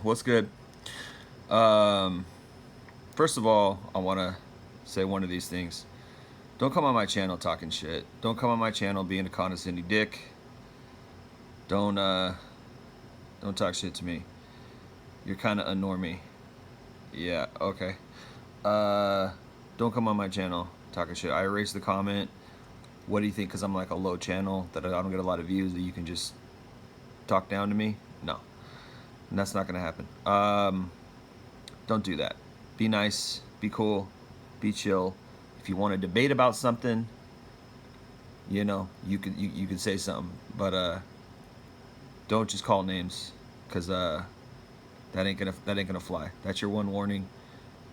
What's good? Um, First of all, I want to say one of these things. Don't come on my channel talking shit. Don't come on my channel being a condescending dick. Don't uh, don't talk shit to me. You're kind of a normie. Yeah, okay. Uh, don't come on my channel talking shit. I erased the comment. What do you think? Because I'm like a low channel that I don't get a lot of views that you can just talk down to me? No, and that's not gonna happen. Don't do that. Be nice, be cool, be chill. If you want to debate about something, you can say something, but don't just call names, cause that ain't gonna fly. That's your one warning.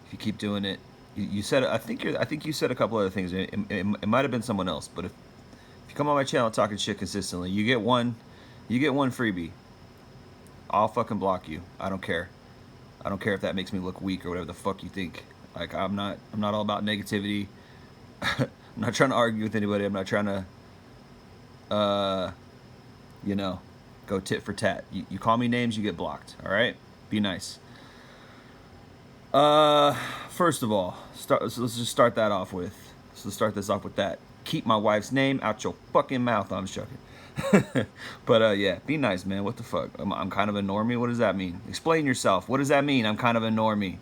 If you keep doing it, you said I think you said a couple other things. It might have been someone else, but if you come on my channel talking shit consistently, you get one freebie. I'll fucking block you. I don't care. I don't care if that makes me look weak or whatever the fuck you think. Like I'm not all about negativity. I'm not trying to argue with anybody. I'm not trying to go tit for tat. You call me names, you get blocked. All right? Be nice. First of all, so let's just start that off with. So let's start this off with that. Keep my wife's name out your fucking mouth. I'm just joking. But yeah, be nice, man. What the fuck? I'm kind of a normie. What does that mean? Explain yourself. What does that mean? I'm kind of a normie.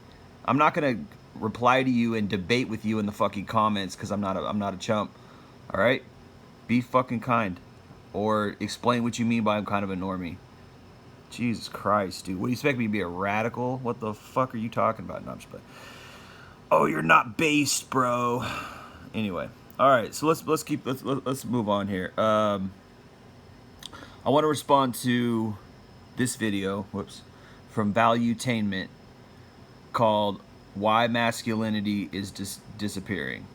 I'm not gonna reply to you and debate with you in the fucking comments because I'm not a chump. All right? Be fucking kind, or explain what you mean by I'm kind of a normie. Jesus Christ, dude. What do you expect me to be a radical? What the fuck are you talking about? No, I'm just playing. Oh, you're not based, bro. Anyway, all right. So let's move on here. I want to respond to this video, from Valuetainment called "Why Masculinity is Disappearing."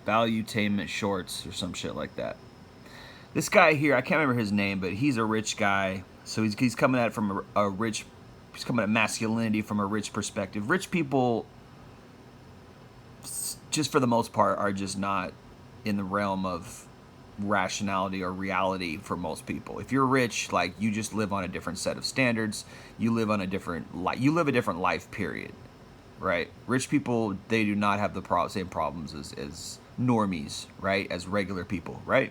Valuetainment Shorts or some shit like that. This guy here, I can't remember his name, but he's a rich guy. So he's coming at it from he's coming at masculinity from a rich perspective. Rich people, just for the most part, are just not in the realm of rationality or reality for most people. If you're rich, like, you just live on a different set of standards. You live on a different life, period. Right? Rich people, they do not have the same problems as normies, right? As regular people, right?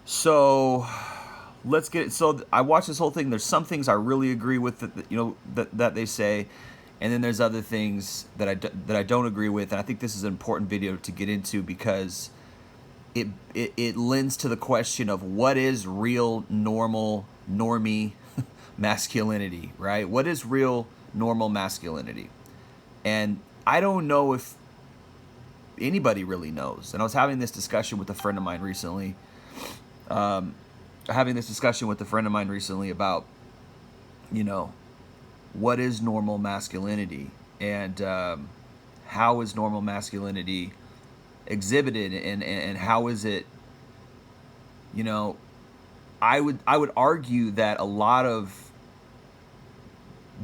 So let's get it. So I watched this whole thing. There's some things I really agree with that they say, and then there's other things that I don't agree with. And I think this is an important video to get into because it lends to the question of what is real normie masculinity, right? What is real normal masculinity? And I don't know if anybody really knows. And I was having this discussion with a friend of mine recently. About, what is normal masculinity, and how is normal masculinity exhibited, and how is it, I would argue that a lot of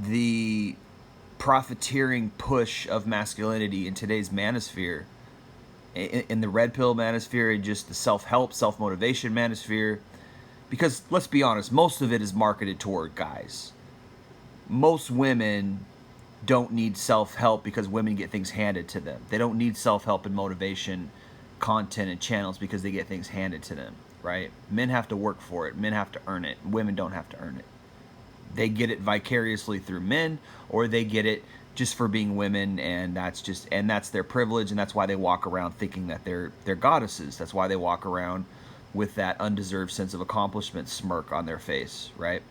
the profiteering push of masculinity in today's manosphere, in the red pill manosphere, and just the self-help, self-motivation manosphere, because let's be honest, most of it is marketed toward guys. Most women don't need self-help because women get things handed to them. They don't need self-help and motivation content and channels because they get things handed to them, right? Men have to work for it. Men have to earn it. Women don't have to earn it. They get it vicariously through men, or they get it just for being women, and that's their privilege, and that's why they walk around thinking that they're goddesses. That's why they walk around with that undeserved sense of accomplishment smirk on their face, right?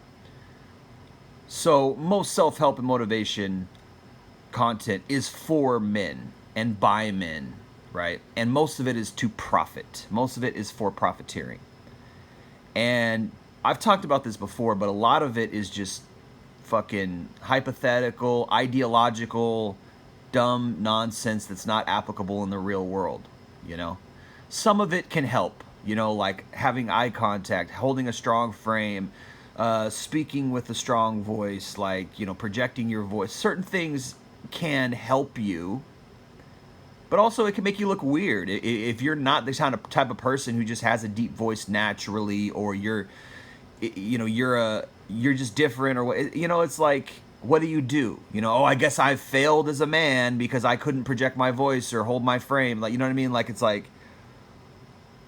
So most self-help and motivation content is for men and by men, right? And most of it is to profit. Most of it is for profiteering. And I've talked about this before, but a lot of it is just fucking hypothetical, ideological, dumb nonsense that's not applicable in the real world, Some of it can help, like having eye contact, holding a strong frame, speaking with a strong voice, like, projecting your voice. Certain things can help you, but also it can make you look weird if you're not the type of person who just has a deep voice naturally, or you're just different, or what. It's like, what do? You know, oh, I guess I failed as a man because I couldn't project my voice or hold my frame. Like, you know what I mean? Like, it's like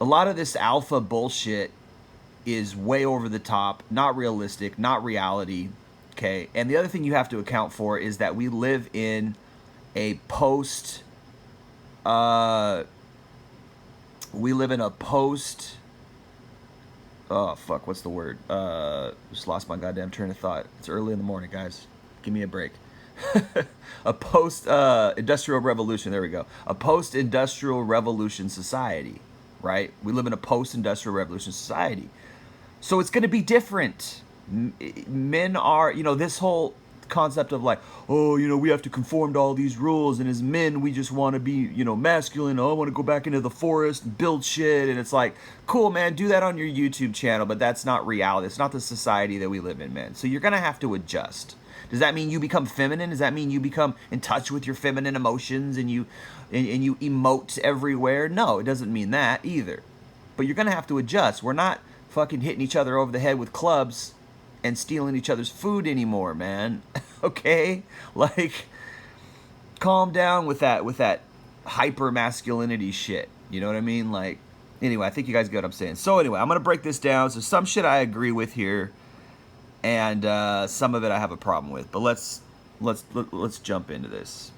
a lot of this alpha bullshit is way over the top, not realistic, not reality. Okay. And the other thing you have to account for is that we live in a post, we live in a post, oh, fuck, what's the word? Just lost my goddamn train of thought. It's early in the morning, guys. Give me a break. A post industrial revolution. There we go. A post industrial revolution society, right? We live in a post industrial revolution society. So it's going to be different. Men are, you know, this whole concept of like, oh, you know, we have to conform to all these rules, and as men we just want to be, you know, masculine. Oh, I want to go back into the forest and build shit. And it's like, cool, man, do that on your YouTube channel, but that's not reality. It's not the society that we live in, man. So you're going to have to adjust. Does that mean you become feminine? Does that mean you become in touch with your feminine emotions and you emote everywhere? No, it doesn't mean that either. But you're going to have to adjust. We're not fucking hitting each other over the head with clubs and stealing each other's food anymore, man. Okay? Like, calm down with that hyper masculinity shit. You know what I mean? Like, anyway, I think you guys get what I'm saying. So anyway, I'm gonna break this down. So some shit I agree with here, and some of it I have a problem with. But let's jump into this.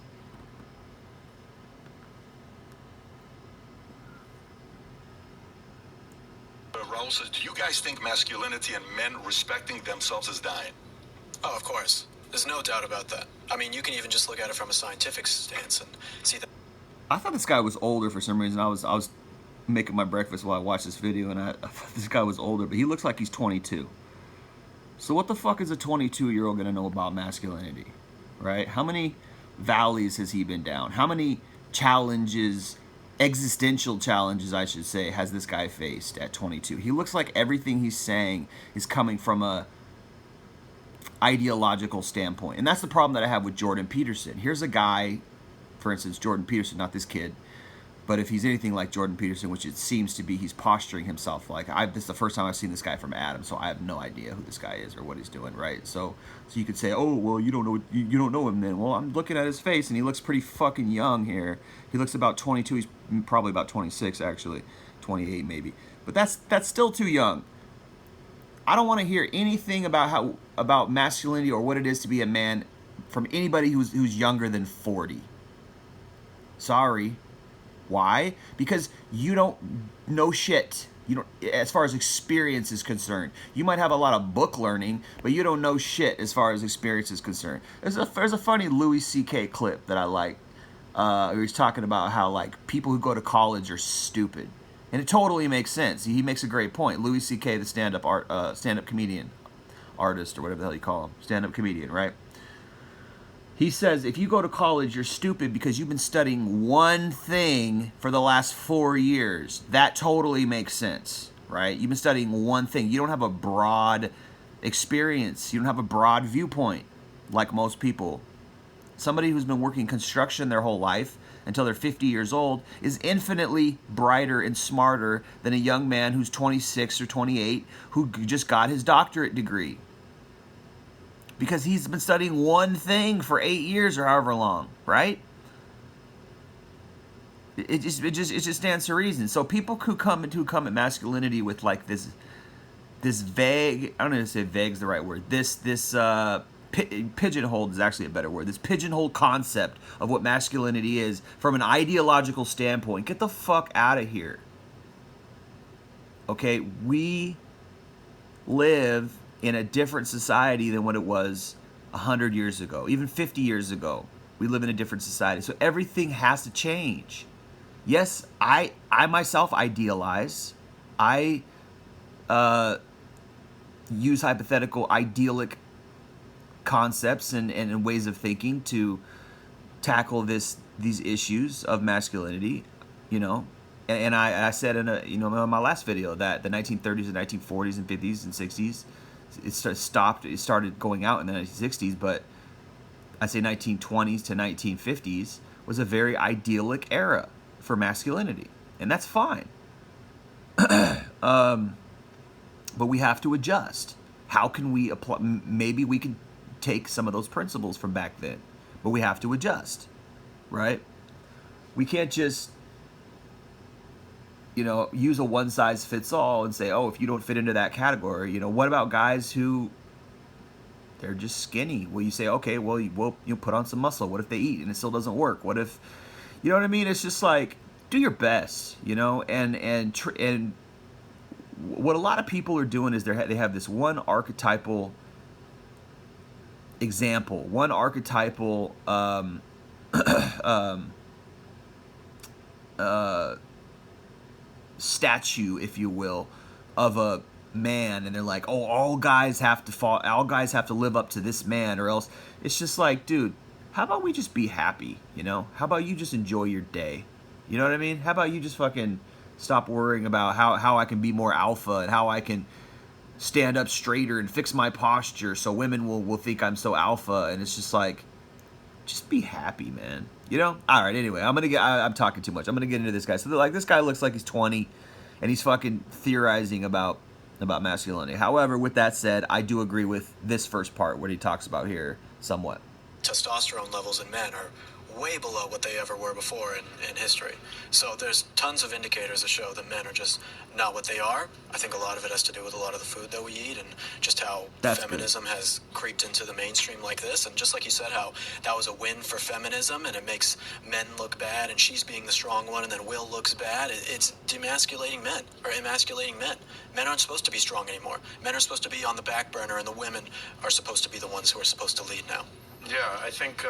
Raul says, do you guys think masculinity and men respecting themselves is dying? Oh, of course. There's no doubt about that. I mean, you can even just look at it from a scientific stance and see that. I thought this guy was older for some reason. I was making my breakfast while I watched this video, and I thought this guy was older, but he looks like he's 22. So what the fuck is a 22-year-old gonna know about masculinity, right? How many valleys has he been down? How many challenges, existential challenges, I should say, has this guy faced at 22? He looks like everything he's saying is coming from a ideological standpoint. And that's the problem that I have with Jordan Peterson. Here's a guy, for instance, Jordan Peterson, not this kid, but if he's anything like Jordan Peterson, which it seems to be, he's posturing himself like, this is the first time I've seen this guy from Adam, so I have no idea who this guy is or what he's doing, right? So you could say, oh, well, you don't know him then. Well, I'm looking at his face, and he looks pretty fucking young here. He looks about 22. He's probably about 26, actually, 28 maybe. But that's still too young. I don't want to hear anything about masculinity or what it is to be a man from anybody who's younger than 40. Sorry. Why? Because you don't know shit. You don't, as far as experience is concerned. You might have a lot of book learning, but you don't know shit as far as experience is concerned. There's a funny Louis C.K. clip that I like. He's talking about how like people who go to college are stupid, and it totally makes sense. He makes a great point. Louis C.K., the stand-up comedian, artist, or whatever the hell you call him, stand-up comedian, right? He says, if you go to college, you're stupid because you've been studying one thing for the last 4 years. That totally makes sense, right? You've been studying one thing. You don't have a broad experience. You don't have a broad viewpoint like most people. Somebody who's been working construction their whole life until they're 50 years old is infinitely brighter and smarter than a young man who's 26 or 28 who just got his doctorate degree. Because he's been studying one thing for 8 years or however long, right? It just stands to reason. So people who come at masculinity with like this vague, I don't know if to say vague is the right word. This pigeonholed is actually a better word. This pigeonholed concept of what masculinity is from an ideological standpoint. Get the fuck out of here. Okay, we live in a different society than what it was 100 years ago, even 50 years ago. We live in a different society. So everything has to change. Yes, I myself idealize. I use hypothetical, idyllic concepts and ways of thinking to tackle these issues of masculinity, you know. And I said in in my last video that the 1930s and 1940s and 50s and 60s, it started going out in the 1960s, but I say 1920s to 1950s was a very idyllic era for masculinity, and that's fine. But we have to adjust. How can we apply? Maybe we can take some of those principles from back then, but we have to adjust, right? We can't just, use a one size fits all and say, oh, if you don't fit into that category, what about guys who they're just skinny? Well, you say, okay, well, you put on some muscle. What if they eat and it still doesn't work? What if, you know what I mean? It's just like, do your best, and what a lot of people are doing is they have this one archetypal example, one archetypal statue, if you will, of a man, and they're like, oh, all guys have to live up to this man, or else. It's just like, dude, how about we just be happy? How about you just enjoy your day? You know what I mean? How about you just fucking stop worrying about how I can be more alpha and how I can stand up straighter and fix my posture so women will think I'm so alpha. And it's just like, just be happy, man. All right, anyway, I'm talking too much. I'm gonna get into this guy. So like, this guy looks like he's 20 and he's fucking theorizing about masculinity. However, with that said, I do agree with this first part what he talks about here somewhat. Testosterone levels in men are way below what they ever were before in history. So there's tons of indicators that show that men are just not what they are. I think a lot of it has to do with a lot of the food that we eat and just how feminism has creeped into the mainstream like this. And just like you said, how that was a win for feminism and it makes men look bad and she's being the strong one and then Will looks bad. It's demasculating men, or emasculating men. Men aren't supposed to be strong anymore. Men are supposed to be on the back burner and the women are supposed to be the ones who are supposed to lead now. Yeah, I think.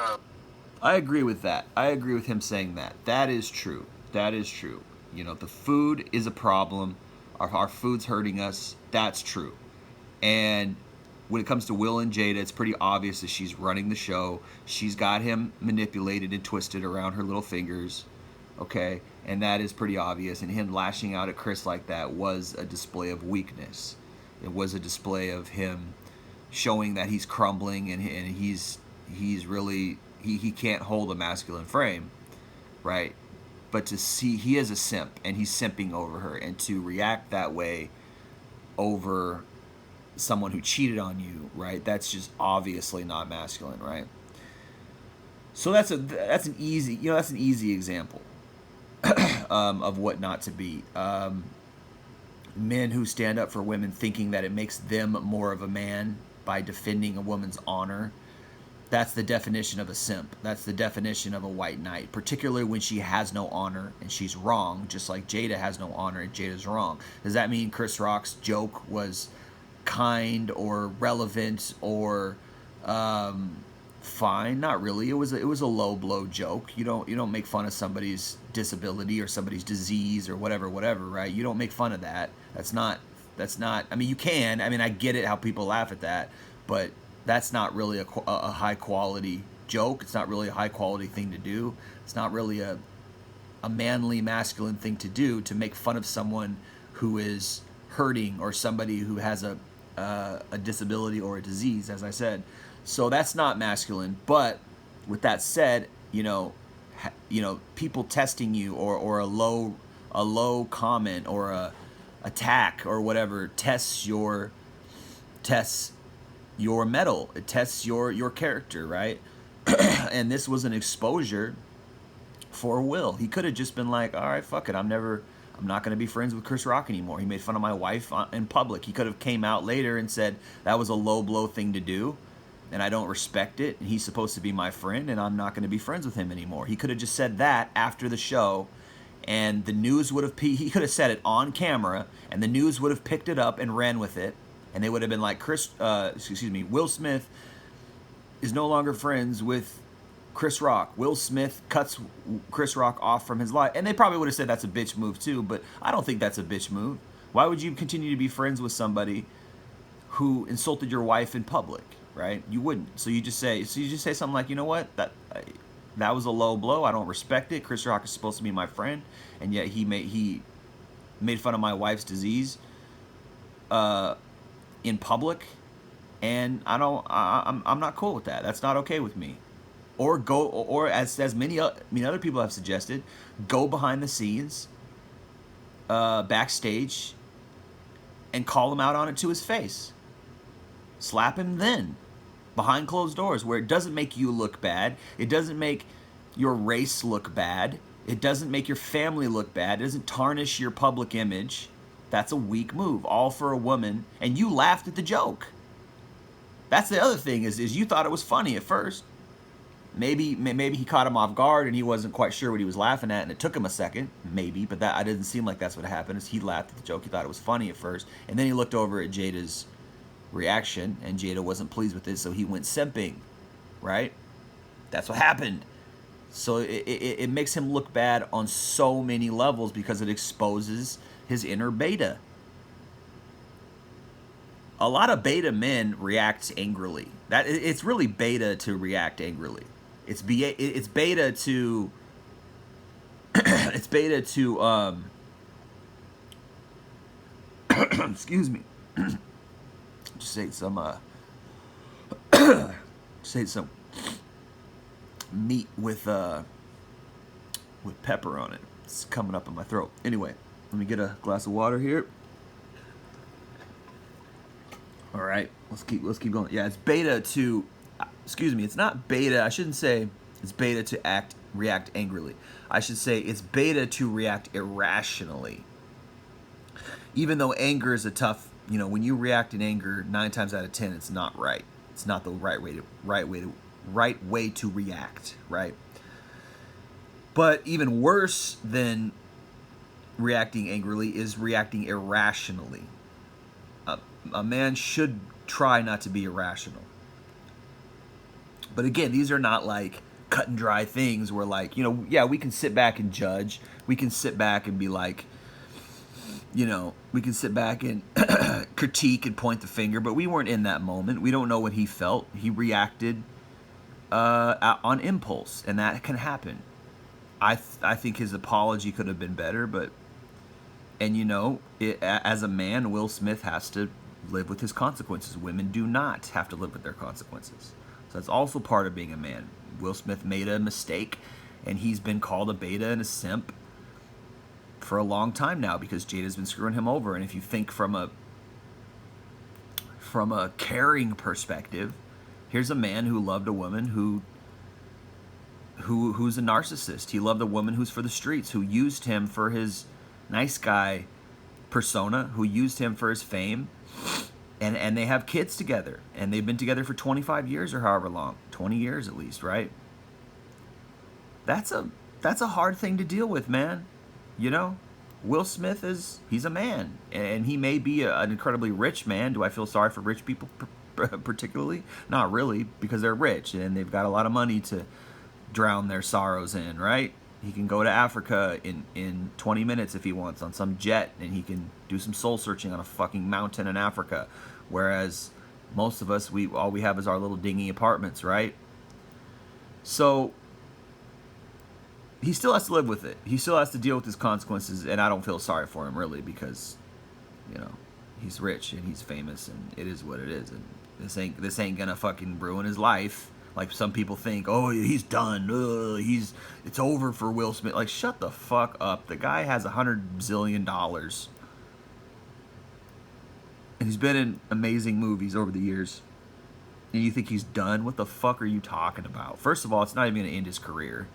I agree with that. I agree with him saying that. That is true. That is true. The food is a problem. Our food's hurting us. That's true. And when it comes to Will and Jada, it's pretty obvious that she's running the show. She's got him manipulated and twisted around her little fingers. Okay? And that is pretty obvious. And him lashing out at Chris like that was a display of weakness. It was a display of him showing that he's crumbling and he's really... He can't hold a masculine frame, right? But to see he is a simp and he's simping over her, and to react that way over someone who cheated on you, right? That's just obviously not masculine, right? So that's an easy example of what not to be. Men who stand up for women thinking that it makes them more of a man by defending a woman's honor. That's the definition of a simp. That's the definition of a white knight, particularly when she has no honor and she's wrong, just like Jada has no honor and Jada's wrong. Does that mean Chris Rock's joke was kind or relevant or fine? Not really. It was a low blow joke. You don't make fun of somebody's disability or somebody's disease or whatever, right? You don't make fun of that. That's not. I mean, you can. I mean, I get it how people laugh at that, but that's not really a high quality joke. It's not really a high quality thing to do. It's not really a manly, masculine thing to do, to make fun of someone who is hurting or somebody who has a disability or a disease, as I said. So that's not masculine. But with that said, people testing you or a low comment or a attack or whatever tests your mettle. It tests your character, right? And this was an exposure for Will. He could have just been like, all right, fuck it, I'm not going to be friends with Chris Rock anymore. He made fun of my wife in public. He could have came out later and said that was a low blow thing to do and I don't respect it, and he's supposed to be my friend and I'm not going to be friends with him anymore. He could have just said that after the show, and the news would have he could have said it on camera and the news would have picked it up and ran with it. And they would have been like, Will Smith is no longer friends with Chris Rock. Will Smith cuts Chris Rock off from his life. And they probably would have said that's a bitch move too, but I don't think that's a bitch move. Why would you continue to be friends with somebody who insulted your wife in public, right? You wouldn't. So you just say something like, you know what? That was a low blow. I don't respect it. Chris Rock is supposed to be my friend, and yet he made fun of my wife's disease. In public, and I'm not cool with that. That's not okay with me. Or as many other people have suggested, go behind the scenes, backstage, and call him out on it to his face. Slap him then. behind closed doors, where it doesn't make you look bad. It doesn't make your race look bad. It doesn't make your family look bad. It doesn't tarnish your public image. That's a weak move, all for a woman, and you laughed at the joke. That's the other thing is you thought it was funny at first. Maybe he caught him off guard and he wasn't quite sure what he was laughing at, and it took him a second, maybe, but that I didn't seem like that's what happened. Is he laughed at the joke, he thought it was funny at first, and then he looked over at Jada's reaction, and Jada wasn't pleased with it, so he went simping, right? That's what happened. So it makes him look bad on so many levels because it exposes his inner beta. A lot of beta men react angrily. That it's really beta to react angrily. It's beta to it's beta to excuse me. Just ate some just ate some meat with pepper on it. It's coming up in my throat. Anyway, let me get a glass of water here. All right, let's keep going. Yeah, it's beta to, excuse me, it's not beta. I shouldn't say it's beta to react angrily. I should say it's beta to react irrationally. Even though anger is a tough, when you react in anger, 9 times out of 10, it's not right. It's not the right way to react, right? But even worse than reacting angrily is reacting irrationally. A man should try not to be irrational. But again, these are not like cut and dry things where like, yeah, we can sit back and judge. We can sit back and be like, we can sit back and critique and point the finger, but we weren't in that moment. We don't know what he felt. He reacted on impulse, and that can happen. I think his apology could have been better, as a man, Will Smith has to live with his consequences. Women do not have to live with their consequences. So that's also part of being a man. Will Smith made a mistake, and he's been called a beta and a simp for a long time now because Jada's been screwing him over. And if you think from a caring perspective, here's a man who loved a woman who's a narcissist. He loved a woman who's for the streets, who used him for his nice guy persona, who used him for his fame, and they have kids together, and they've been together for 25 years or however long, 20 years at least, right? That's a hard thing to deal with, man. Will Smith he's a man, and he may be an incredibly rich man. Do I feel sorry for rich people particularly? Not really, because they're rich and they've got a lot of money to drown their sorrows in, right? He can go to Africa in 20 minutes if he wants on some jet, and he can do some soul searching on a fucking mountain in Africa. Whereas most of us, all we have is our little dingy apartments, right? So he still has to live with it. He still has to deal with his consequences, and I don't feel sorry for him really because, he's rich and he's famous, and it is what it is. And this ain't gonna fucking ruin his life. Like some people think, oh, he's done. It's over for Will Smith. Like, shut the fuck up. The guy has $100 zillion. And he's been in amazing movies over the years. And you think he's done? What the fuck are you talking about? First of all, it's not even going to end his career.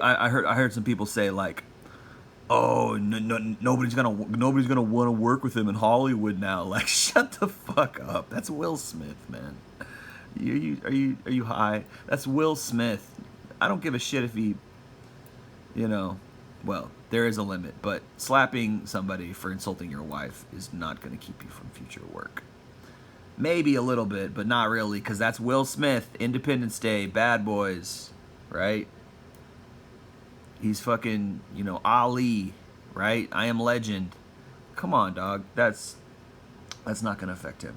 I heard some people say like, oh, nobody's gonna want to work with him in Hollywood now. Like, shut the fuck up. That's Will Smith, man. Are you high? That's Will Smith. I don't give a shit if he, well, there is a limit, but slapping somebody for insulting your wife is not going to keep you from future work. Maybe a little bit, but not really, because that's Will Smith, Independence Day, Bad Boys, right? He's fucking, Ali, right? I Am Legend. Come on, dog. That's not going to affect him.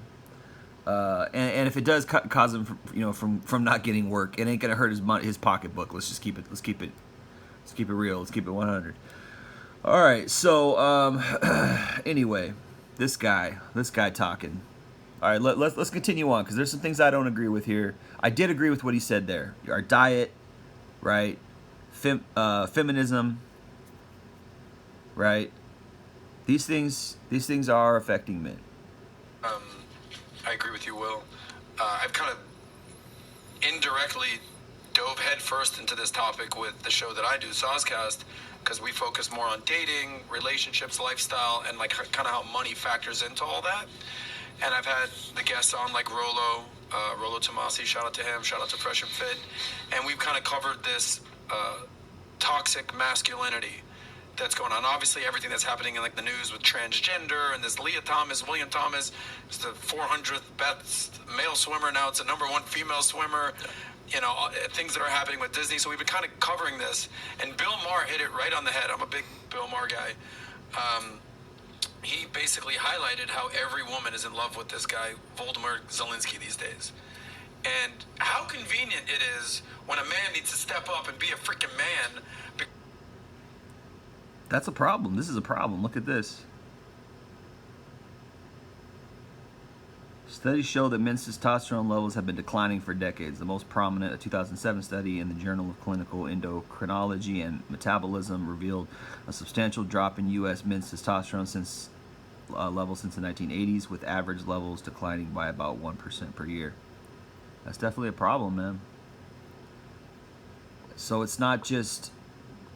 And if it does cause him, from not getting work, it ain't gonna hurt his pocketbook. Let's keep it real. Let's keep it 100. All right. So anyway, this guy talking. All right. Let's continue on because there's some things I don't agree with here. I did agree with what he said there. Our diet, right? Feminism, right? These things are affecting men. I agree with you, Will. I've kind of indirectly dove headfirst into this topic with the show that I do, Sozcast, because we focus more on dating, relationships, lifestyle, and like kind of how money factors into all that. And I've had the guests on like Rolo Tomasi, shout out to him, shout out to Fresh and Fit, and we've kind of covered this toxic masculinity that's going on. Obviously, everything that's happening in like the news with transgender and this William Thomas is the 400th best male swimmer. Now it's the #1 female swimmer. You know, things that are happening with Disney. So we've been kind of covering this. And Bill Maher hit it right on the head. I'm a big Bill Maher guy. He basically highlighted how every woman is in love with this guy, Voldemort Zelensky, these days. And how convenient it is when a man needs to step up and be a freaking man. That's a problem. This is a problem. Look at this. Studies show that men's testosterone levels have been declining for decades. The most prominent, a 2007 study in the Journal of Clinical Endocrinology and Metabolism, revealed a substantial drop in U.S. men's testosterone levels since the 1980s, with average levels declining by about 1% per year. That's definitely a problem, man. So it's not just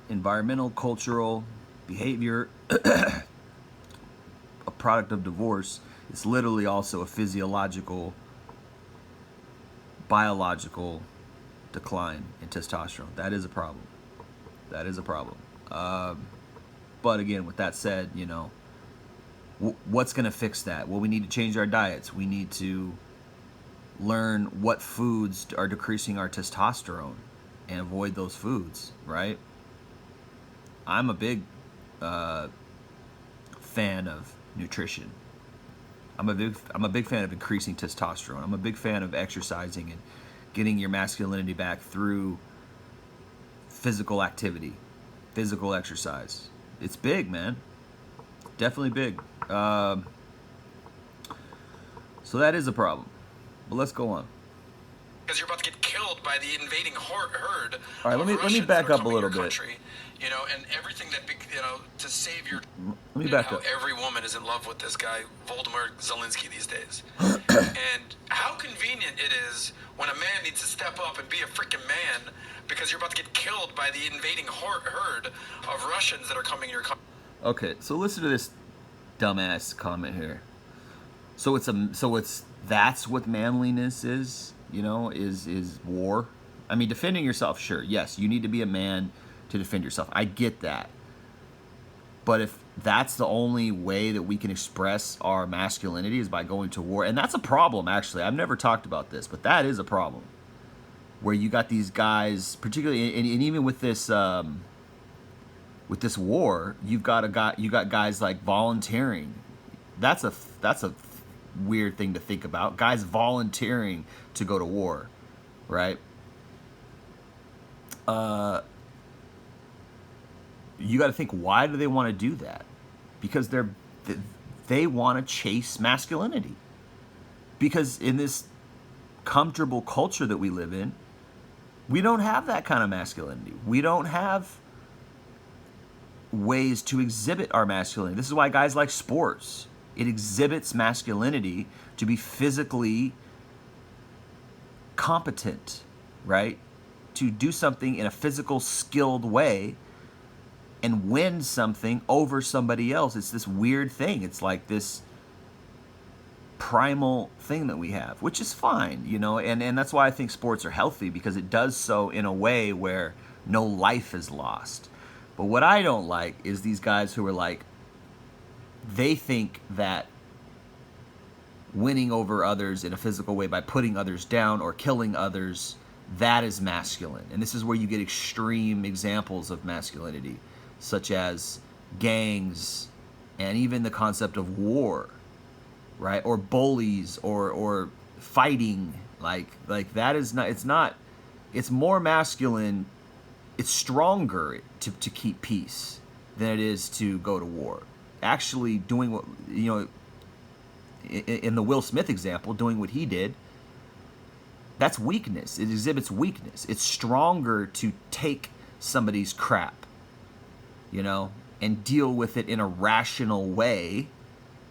environmental, cultural, behavior, a product of divorce. It's literally also a physiological, biological decline in testosterone. That is a problem. That is a problem. But again, with that said, you know, what's going to fix that? Well, we need to change our diets. We need to learn what foods are decreasing our testosterone and avoid those foods, right? I'm a big fan of nutrition. I'm a big fan of increasing testosterone. I'm a big fan of exercising and getting your masculinity back through physical activity, physical exercise. It's big, man. Definitely big. So that is a problem. But let's go on. Because you're about to get killed by the invading herd. All right, let me back up a little bit. Country, you know, and everything that, you know, to save your. Let me back up. Every woman is in love with this guy, Voldemort Zelensky, these days. And how convenient it is when a man needs to step up and be a freaking man because you're about to get killed by the invading herd of Russians that are coming to your country. Okay, so listen to this dumbass comment here. So that's what manliness is, you know, is war. I mean, defending yourself, sure. Yes, you need to be a man to defend yourself. I get that. But if that's the only way that we can express our masculinity is by going to war, and that's a problem, actually. I've never talked about this, but that is a problem. Where you got these guys, particularly, and even with this war, you got guys like volunteering. That's a weird thing to think about. Guys volunteering to go to war, right? You got to think, why do they want to do that? Because they want to chase masculinity. Because in this comfortable culture that we live in, we don't have that kind of masculinity. We don't have ways to exhibit our masculinity. This is why guys like sports. It exhibits masculinity to be physically competent, right? To do something in a physical, skilled way and win something over somebody else. It's this weird thing. It's like this primal thing that we have, which is fine, you know, and that's why I think sports are healthy, because it does so in a way where no life is lost. But what I don't like is these guys who are like, they think that winning over others in a physical way by putting others down or killing others, that is masculine. And this is where you get extreme examples of masculinity, such as gangs and even the concept of war, right? Or bullies or fighting. Like that is not, it's more masculine, it's stronger to keep peace than it is to go to war. Actually doing what, you know, in the Will Smith example, doing what he did, that's weakness. It exhibits weakness. It's stronger to take somebody's crap, you know, and deal with it in a rational way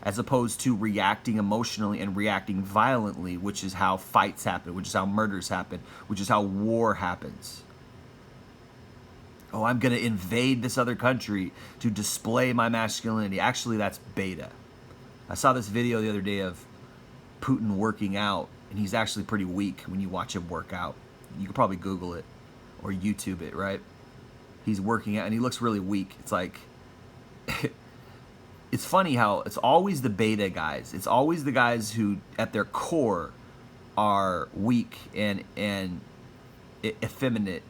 as opposed to reacting emotionally and reacting violently, which is how fights happen, which is how murders happen, which is how war happens. Oh, I'm going to invade this other country to display my masculinity. Actually, that's beta. I saw this video the other day of Putin working out, and he's actually pretty weak when you watch him work out. You could probably Google it or YouTube it, right? He's working out, and he looks really weak. It's like, it's funny how it's always the beta guys. It's always the guys who, at their core, are weak and effeminate,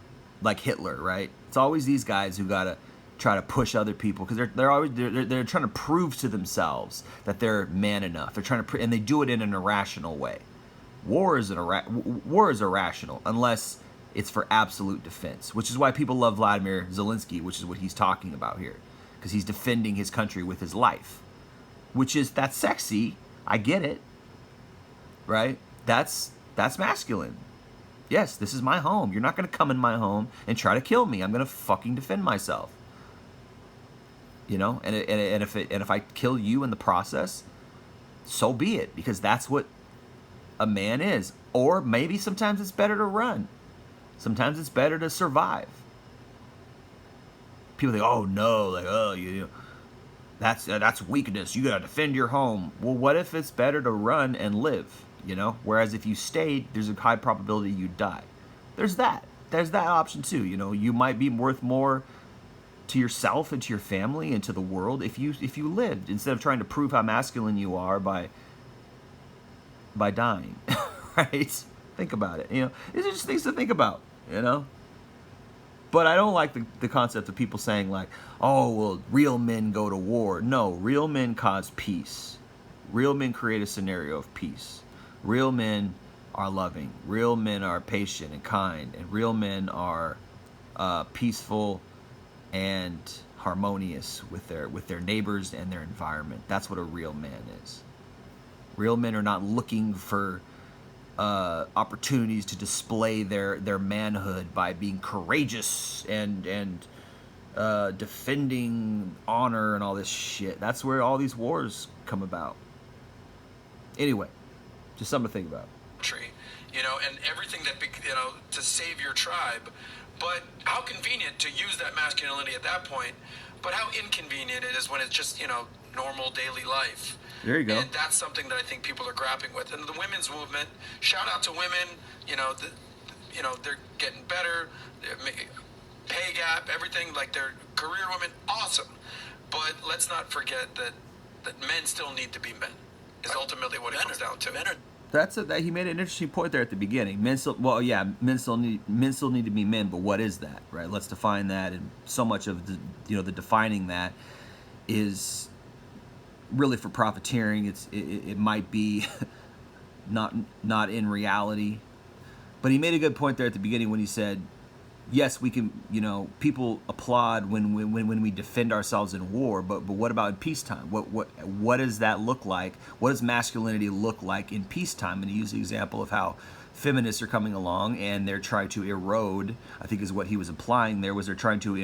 like Hitler, right? It's always these guys who gotta try to push other people because they're trying to prove to themselves that they're man enough. They're trying to and they do it in an irrational way. War is irrational unless it's for absolute defense, which is why people love Vladimir Zelensky, which is what he's talking about here, because he's defending his country with his life, that's sexy. I get it, right? That's masculine. Yes, this is my home. You're not going to come in my home and try to kill me. I'm going to fucking defend myself. You know, and if I kill you in the process, so be it, because that's what a man is. Or maybe sometimes it's better to run. Sometimes it's better to survive. People think, oh no, like, oh, you know, that's weakness. You gotta defend your home. Well, what if it's better to run and live? You know, whereas if you stayed, there's a high probability you die. There's that option too. You know, you might be worth more to yourself and to your family and to the world if you lived, instead of trying to prove how masculine you are by dying. Right? Think about it. You know, these are just things to think about, you know. But I don't like the concept of people saying like, oh, well, real men go to war. No, real men cause peace. Real men create a scenario of peace. Real men are loving. Real men are patient and kind. And real men are peaceful and harmonious with their neighbors and their environment. That's what a real man is. Real men are not looking for opportunities to display their manhood by being courageous and defending honor and all this shit. That's where all these wars come about. Anyway, just something to think about. You know, and everything that, you know, to save your tribe. But how convenient to use that masculinity at that point, but how inconvenient it is when it's just, you know, normal daily life. There you go. And that's something that I think people are grappling with. And the women's movement, shout out to women, you know, they're getting better, pay gap, everything, like they're career women, awesome. But let's not forget that men still need to be men, is ultimately what it comes down to. He made an interesting point there at the beginning. Men still need to be men, but what is that, right? Let's define that. And so much of the defining that is really for profiteering. It might be not in reality. But he made a good point there at the beginning when he said, yes, we can, you know, people applaud when we defend ourselves in war, but what about in peacetime? What does that look like? What does masculinity look like in peacetime? And he used the example of how feminists are coming along and they're trying to erode, I think is what he was implying there, was they're trying to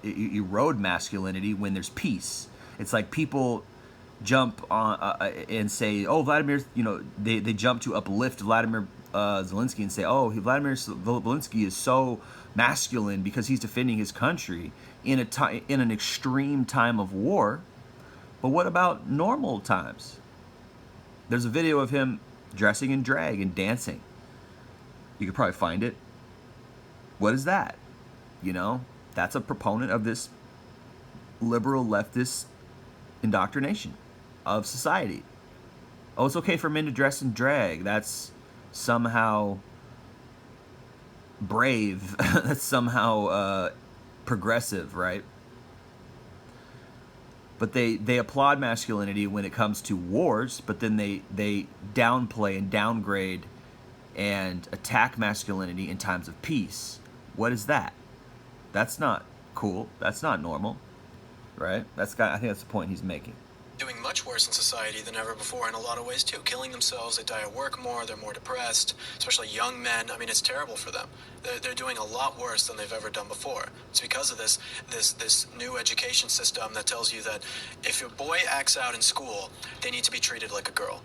erode masculinity when there's peace. It's like people jump on and say, oh, Vladimir, you know, they jump to uplift Vladimir Zelensky and say, oh, Vladimir Zelensky is so masculine because he's defending his country in an extreme time of war. But what about normal times? There's a video of him dressing in drag and dancing. You could probably find it. What is that? You know, that's a proponent of this liberal leftist indoctrination of society. Oh, it's okay for men to dress in drag. That's somehow brave. That's somehow progressive, right? But they applaud masculinity when it comes to wars, but then they downplay and downgrade and attack masculinity in times of peace. What is that? That's not cool. That's not normal, right? I think that's the point he's making. doing much worse in society than ever before in a lot of ways too. Killing themselves, they die at work more, they're more depressed, especially young men. I mean, it's terrible for them. They're doing a lot worse than they've ever done before. It's because of this new education system that tells you that if your boy acts out in school, they need to be treated like a girl.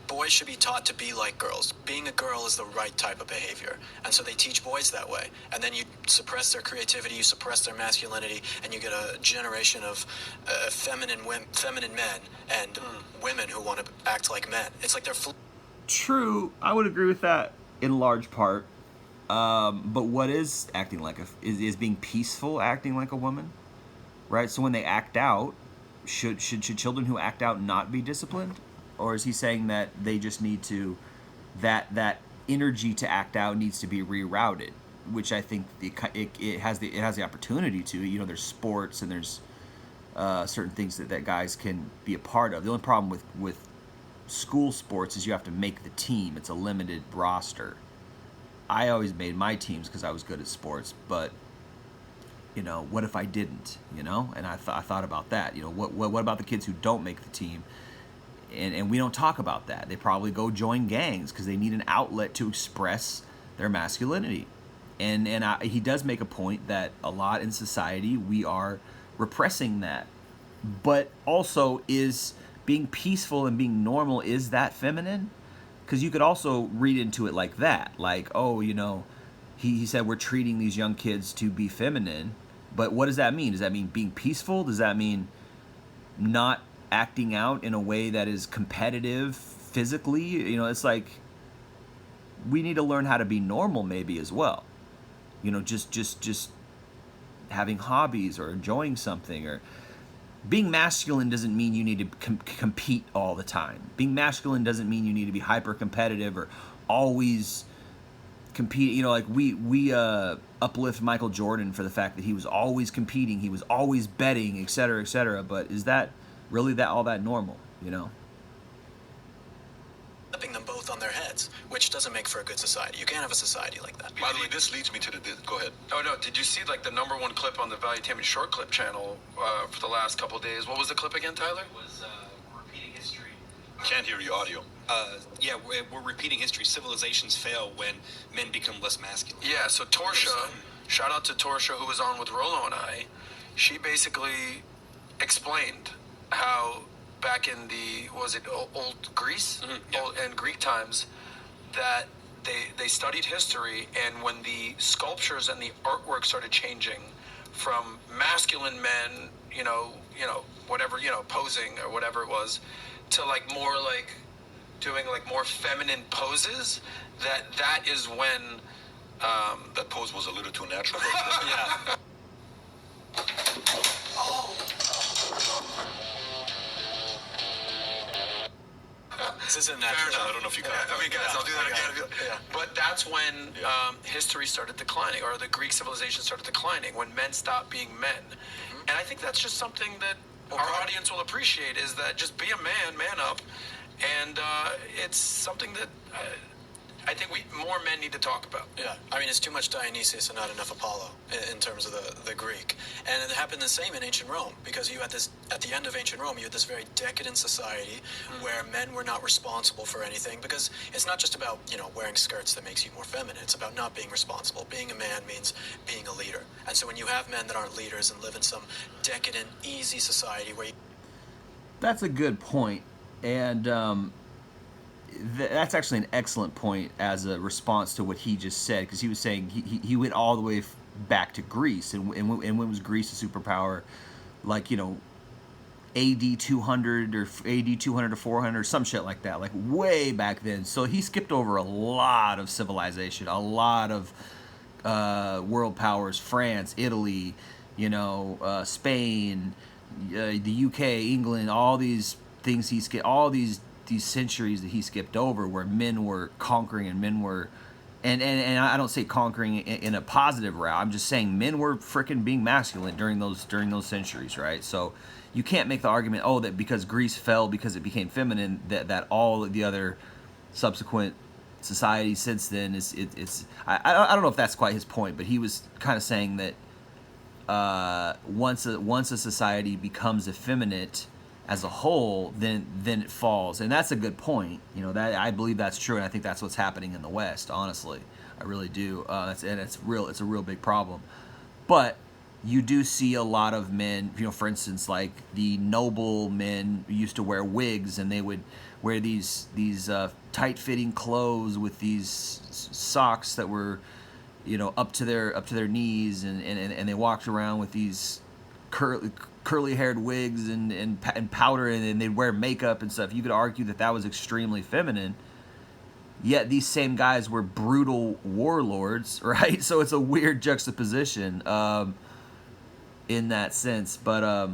Boys should be taught to be like girls. Being a girl is the right type of behavior. And so they teach boys that way. And then you suppress their creativity, you suppress their masculinity, and you get a generation of feminine men and women who want to act like men. It's like they're... True, I would agree with that in large part. But what is acting like is being peaceful acting like a woman? Right? So when they act out, should children who act out not be disciplined? Or is he saying that they just need to, that energy to act out needs to be rerouted, which I think it has the opportunity to. You know, there's sports and there's certain things that guys can be a part of. The only problem with school sports is you have to make the team. It's a limited roster. I always made my teams because I was good at sports, but you know, what if I didn't? You know, and I thought about that. You know, what about the kids who don't make the team? And we don't talk about that. They probably go join gangs because they need an outlet to express their masculinity. And he does make a point that a lot in society we are repressing that. But also, is being peaceful and being normal, is that feminine? Because you could also read into it like that. Like, oh, you know, he said we're treating these young kids to be feminine. But what does that mean? Does that mean being peaceful? Does that mean not acting out in a way that is competitive physically? You know, it's like we need to learn how to be normal maybe as well. You know, just having hobbies or enjoying something. Or being masculine doesn't mean you need to compete all the time. Being masculine doesn't mean you need to be hyper competitive or always compete. You know, like we uplift Michael Jordan for the fact that he was always competing, he was always betting, etc., etc. But is that really all that normal, you know? Flipping them both on their heads, which doesn't make for a good society. You can't have a society like that. By the way, this leads me to the... Go ahead. Oh, no, did you see, like, the #1 clip on the Valuetainment short clip channel for the last couple of days? What was the clip again, Tyler? It was repeating history. Can't hear your audio. Yeah, we're repeating history. Civilizations fail when men become less masculine. Yeah, so Torsha, shout out to Torsha, who was on with Rolo and I. She basically explained how back in the, was it old Greece? Yeah. And Greek times, that they studied history, and when the sculptures and the artwork started changing from masculine men, you know, whatever, you know, posing or whatever it was, to like more like doing like more feminine poses, that is when That pose was a little too natural. yeah. This isn't Fair natural. enough. I don't know if you can. I mean, guys, I'll do that again. Yeah. But that's when history started declining, or the Greek civilization started declining, when men stopped being men. And I think that's just something that our audience will appreciate, is that just be a man up. And it's something that I think more men need to talk about. Yeah, I mean, it's too much Dionysus and not enough Apollo in terms of the Greek. And it happened the same in ancient Rome, because you had this, at the end of ancient Rome, you had this very decadent society where men were not responsible for anything, because it's not just about, you know, wearing skirts that makes you more feminine. It's about not being responsible. Being a man means being a leader. And so when you have men that aren't leaders and live in some decadent, easy society where you... That's a good point. And that's actually an excellent point as a response to what he just said, because he was saying he went all the way back to Greece, and when was Greece a superpower? Like, you know, AD 200 or AD 200 to 400 or some shit like that, like way back then. So he skipped over a lot of civilization, a lot of world powers, France, Italy, you know, Spain, the UK, England, all these things he skipped, all these centuries that he skipped over, where men were conquering and men were, and I don't say conquering in a positive route. I'm just saying men were freaking being masculine during those centuries, right? So you can't make the argument, oh, that because Greece fell because it became feminine, that all the other subsequent societies since then it's I don't know if that's quite his point, but he was kind of saying that once a society becomes effeminate as a whole, then it falls. And that's a good point. You know, that I believe that's true, and I think that's what's happening in the West. Honestly, I really do. It's real. It's a real big problem. But you do see a lot of men. You know, for instance, like the noble men used to wear wigs, and they would wear these tight-fitting clothes with these socks that were, you know, up to their knees, and they walked around with these curly haired wigs and powder, and they'd wear makeup and stuff. You could argue that was extremely feminine. Yet these same guys were brutal warlords, right? So it's a weird juxtaposition in that sense. But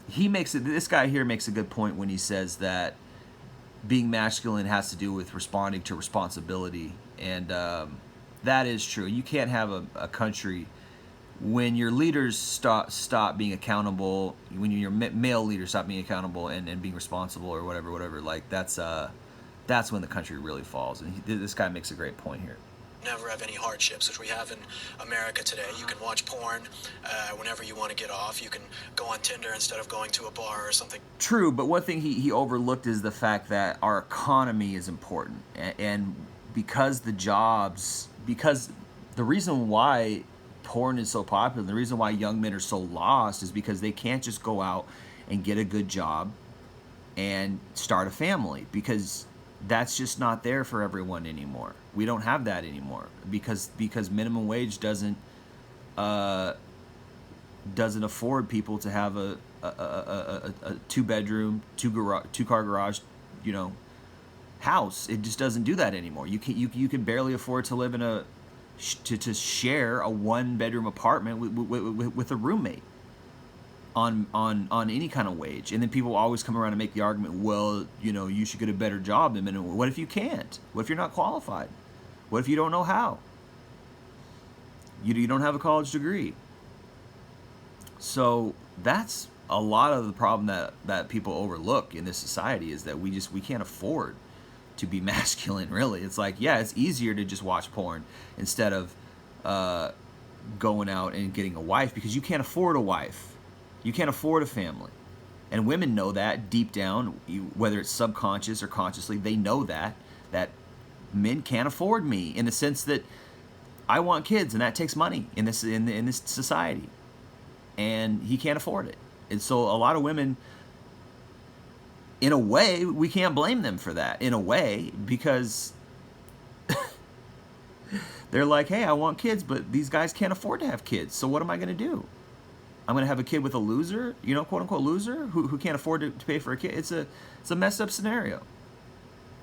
this guy here makes a good point when he says that being masculine has to do with responding to responsibility, and that is true. You can't have a country when your leaders stop being accountable, when your male leaders stop being accountable and being responsible or whatever. Like that's when the country really falls. And this guy makes a great point here. Never have any hardships, which we have in America today. You can watch porn whenever you want to get off. You can go on Tinder instead of going to a bar or something. True, but one thing he overlooked is the fact that our economy is important, and because the reason why porn is so popular, the reason why young men are so lost is because they can't just go out and get a good job and start a family, because that's just not there for everyone anymore. We don't have that anymore because minimum wage doesn't afford people to have a 2-bedroom, 2-car garage, you know, house. It just doesn't do that anymore. You can barely afford to live in to share a 1-bedroom apartment with a roommate on any kind of wage. And then people always come around and make the argument, well, you know, you should get a better job than minimum. What if you can't? What if you're not qualified? What if you don't know how? You don't have a college degree. So that's a lot of the problem that people overlook in this society, is that we can't afford to be masculine, really. It's like, yeah, it's easier to just watch porn instead of going out and getting a wife, because you can't afford a wife. You can't afford a family. And women know that deep down, whether it's subconscious or consciously, they know that men can't afford me, in the sense that I want kids, and that takes money in this society, and he can't afford it. And so a lot of women, in a way, we can't blame them for that, in a way, because they're like, hey, I want kids, but these guys can't afford to have kids, so what am I going to do? I'm going to have a kid with a loser, you know, quote unquote loser, who can't afford to pay for a kid. It's a messed up scenario.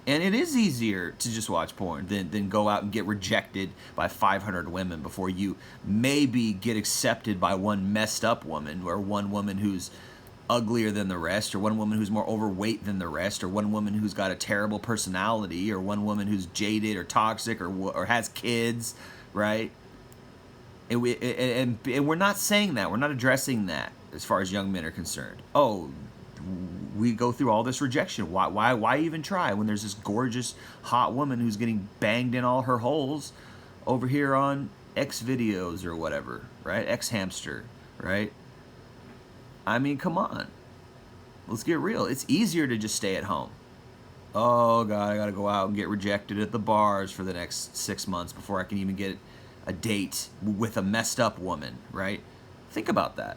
And it is easier to just watch porn than go out and get rejected by 500 women before you maybe get accepted by one messed up woman, or one woman who's uglier than the rest, or one woman who's more overweight than the rest, or one woman who's got a terrible personality, or one woman who's jaded or toxic or has kids, right? And we're not saying that. We're not addressing that as far as young men are concerned. Oh, we go through all this rejection. Why even try when there's this gorgeous, hot woman who's getting banged in all her holes over here on X videos or whatever, right? X hamster, right? I mean, come on. Let's get real. It's easier to just stay at home. Oh, God, I got to go out and get rejected at the bars for the next 6 months before I can even get a date with a messed up woman, right? Think about that.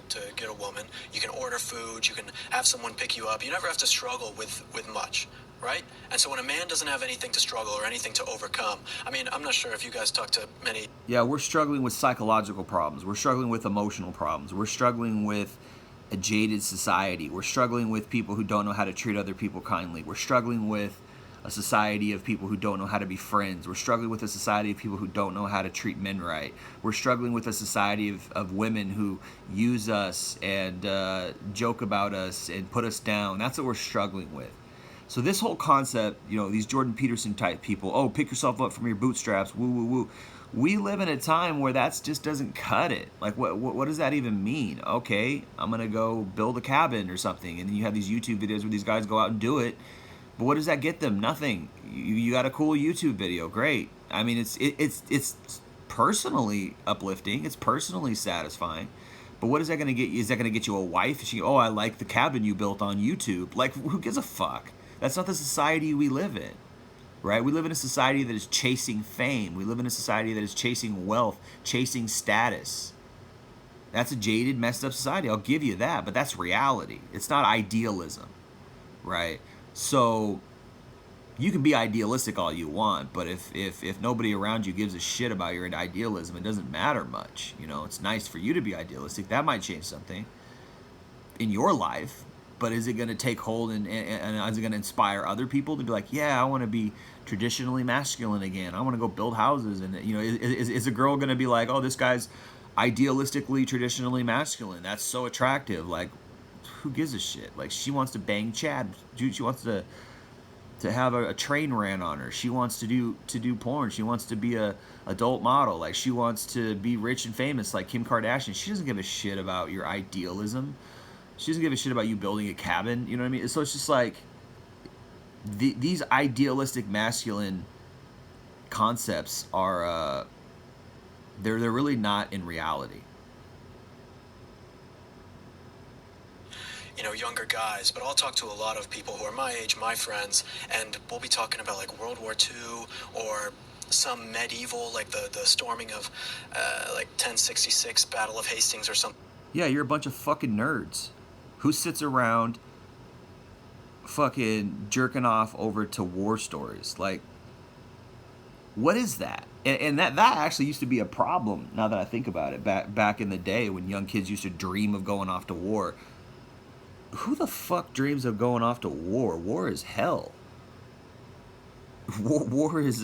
To get a woman, you can order food, you can have someone pick you up. You never have to struggle with much, right? And so when a man doesn't have anything to struggle or anything to overcome, I mean, I'm not sure if you guys talk to many. Yeah, we're struggling with psychological problems. We're struggling with emotional problems. We're struggling with a jaded society. We're struggling with people who don't know how to treat other people kindly. We're struggling with a society of people who don't know how to be friends. We're struggling with a society of people who don't know how to treat men right. We're struggling with a society of women who use us and joke about us and put us down. That's what we're struggling with. So this whole concept, you know, these Jordan Peterson type people, oh, pick yourself up from your bootstraps, woo, woo, woo. We live in a time where that just doesn't cut it. Like, what does that even mean? Okay, I'm going to go build a cabin or something. And then you have these YouTube videos where these guys go out and do it. But what does that get them? Nothing. You got a cool YouTube video. Great. I mean, it's personally uplifting. It's personally satisfying. But what is that going to get you? Is that going to get you a wife? Oh, I like the cabin you built on YouTube. Like, who gives a fuck? That's not the society we live in, right? We live in a society that is chasing fame. We live in a society that is chasing wealth, chasing status. That's a jaded, messed up society. I'll give you that, but that's reality. It's not idealism, right? So you can be idealistic all you want, but if nobody around you gives a shit about your idealism, it doesn't matter much. You know, it's nice for you to be idealistic. That might change something in your life, but is it going to take hold and is it going to inspire other people to be like, yeah, I want to be traditionally masculine again. I want to go build houses. And, you know, is a girl going to be like, oh, this guy's idealistically traditionally masculine? That's so attractive. Like, who gives a shit? Like, she wants to bang Chad. She wants to have a train ran on her. She wants to do porn. She wants to be a adult model. Like, she wants to be rich and famous like Kim Kardashian. She doesn't give a shit about your idealism. She doesn't give a shit about you building a cabin. You know what I mean? So it's just like these idealistic masculine concepts are they're really not in reality. You know, younger guys, but I'll talk to a lot of people who are my age, my friends, and we'll be talking about like World War II or some medieval, like the storming of like 1066 Battle of Hastings or something. Yeah, you're a bunch of fucking nerds. Who sits around fucking jerking off over to war stories? Like, what is that? And that actually used to be a problem, now that I think about it, back in the day when young kids used to dream of going off to war. Who the fuck dreams of going off to war? War is hell. War is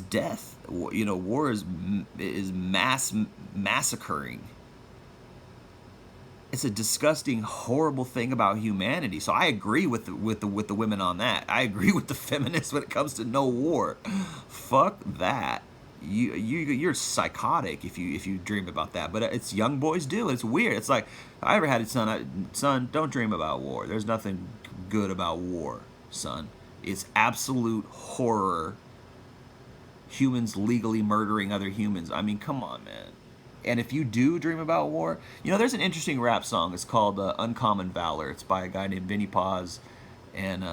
death. You know, war is massacring. It's a disgusting, horrible thing about humanity. So I agree with the women on that. I agree with the feminists when it comes to no war. Fuck that. You're psychotic if you dream about that. But it's young boys do. It's weird. It's like, if I ever had a son, don't dream about war. There's nothing good about war, son. It's absolute horror. Humans legally murdering other humans. I mean, come on, man. And if you do dream about war, you know, there's an interesting rap song. It's called Uncommon Valor. It's by a guy named Vinnie Paz and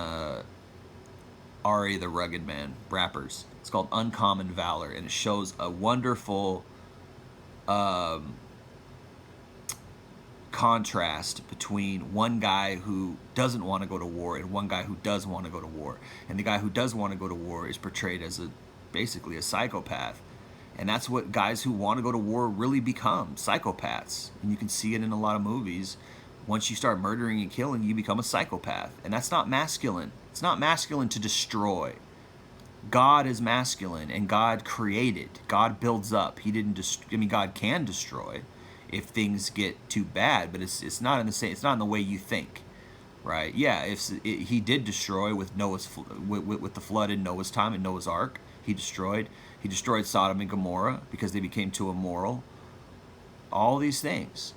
Ari the Rugged Man, rappers. It's called Uncommon Valor, and it shows a wonderful contrast between one guy who doesn't want to go to war and one guy who does want to go to war. And the guy who does want to go to war is portrayed as basically a psychopath. And that's what guys who want to go to war really become, psychopaths. And you can see it in a lot of movies. Once you start murdering and killing, you become a psychopath. And that's not masculine. It's not masculine to destroy. God is masculine, and God created. God builds up. He didn't God can destroy if things get too bad, but it's not in the same. It's not in the way you think, right? Yeah, he did destroy with with the flood in Noah's time, in Noah's Ark. He destroyed Sodom and Gomorrah because they became too immoral. All these things.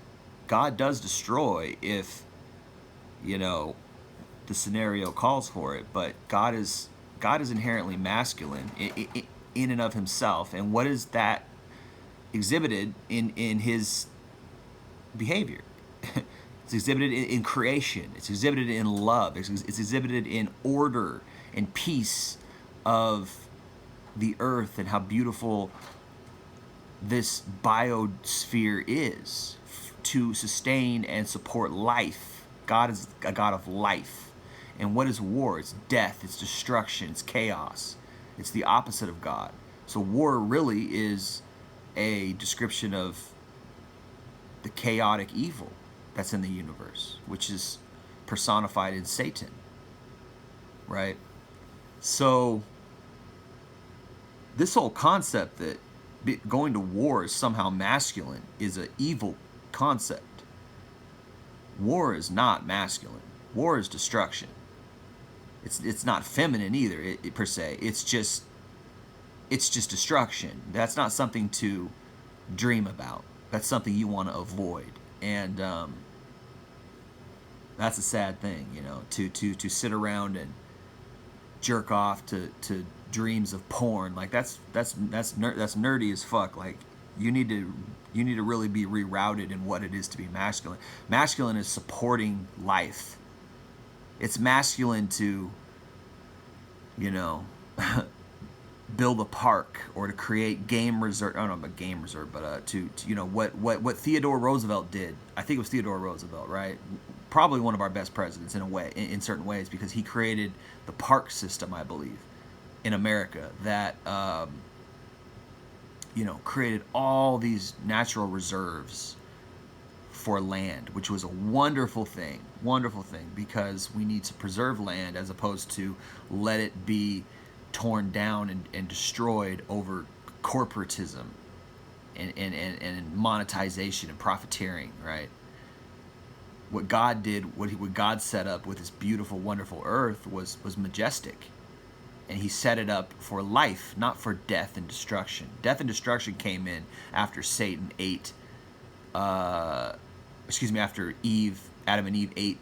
God does destroy if, you know, the scenario calls for it, but God is inherently masculine in and of himself. And what is that exhibited in his behavior? It's exhibited in creation. It's exhibited in love. It's exhibited in order and peace of the earth and how beautiful this biosphere is to sustain and support life. God is a God of life. And what is war? It's death, it's destruction, it's chaos. It's the opposite of God. So war really is a description of the chaotic evil that's in the universe, which is personified in Satan, right? So this whole concept that going to war is somehow masculine is an evil concept. War is not masculine. War is destruction. It's not feminine either, per se. It's just destruction. That's not something to dream about. That's something you want to avoid. And that's a sad thing, you know, to sit around and jerk off to dreams of porn. Like that's nerdy as fuck. Like, You need to really be rerouted in what it is to be masculine. Masculine is supporting life. It's masculine to, you know, build a park or to create game reserve. I don't know about game reserve, but to you know what Theodore Roosevelt did. I think it was Theodore Roosevelt, right? Probably one of our best presidents in a way, in certain ways, because he created the park system, I believe, in America that you know, created all these natural reserves for land, which was a wonderful thing, because we need to preserve land as opposed to let it be torn down and destroyed over corporatism and monetization and profiteering, right? What God did, what God set up with this beautiful, wonderful earth was majestic. And he set it up for life, not for death and destruction. Death and destruction came in after Satan ate, after Adam and Eve ate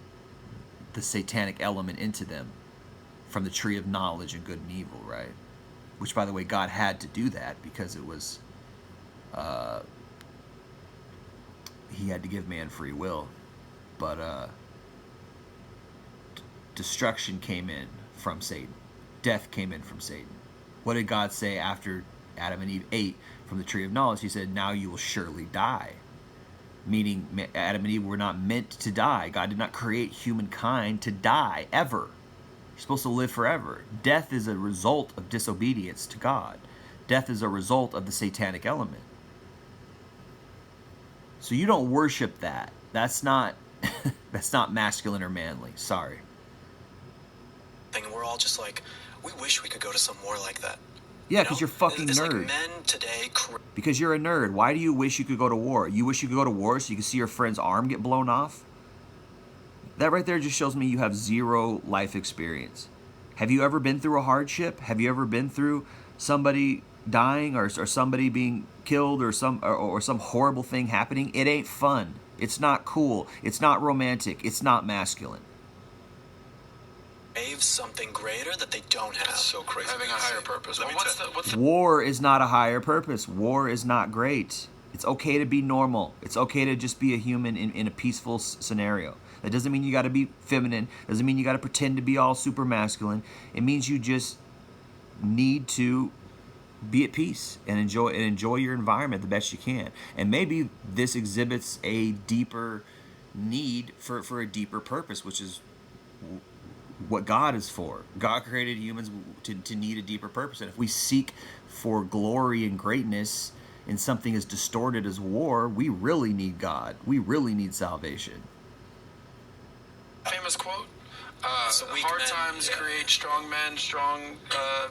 the satanic element into them from the tree of knowledge and good and evil, right? Which, by the way, God had to do that because it was, he had to give man free will. But destruction came in from Satan. Death came in from Satan. What did God say after Adam and Eve ate from the tree of knowledge? He said, now you will surely die. Meaning Adam and Eve were not meant to die. God did not create humankind to die, ever. You're supposed to live forever. Death is a result of disobedience to God. Death is a result of the satanic element. So you don't worship that. That's not that's not masculine or manly. Sorry. And we're all just like, we wish we could go to some war like that. Yeah, because you're fucking it's nerd. Like men today. Because you're a nerd. Why do you wish you could go to war? You wish you could go to war so you could see your friend's arm get blown off? That right there just shows me you have zero life experience. Have you ever been through a hardship? Have you ever been through somebody dying or somebody being killed or some horrible thing happening? It ain't fun. It's not cool. It's not romantic. It's not masculine. Something greater that they don't have. That's so crazy. Having a higher purpose. Well, what's the War is not a higher purpose. War is not great. It's okay to be normal. It's okay to just be a human in a peaceful scenario. That doesn't mean you got to be feminine. Doesn't mean you got to pretend to be all super masculine. It means you just need to be at peace and enjoy your environment the best you can. And maybe this exhibits a deeper need for a deeper purpose, which is what God is for. God created humans to need a deeper purpose. And if we seek for glory and greatness in something as distorted as war, we really need God. We really need salvation. famous quote? Weak Hard men, times yeah. create strong men. Strong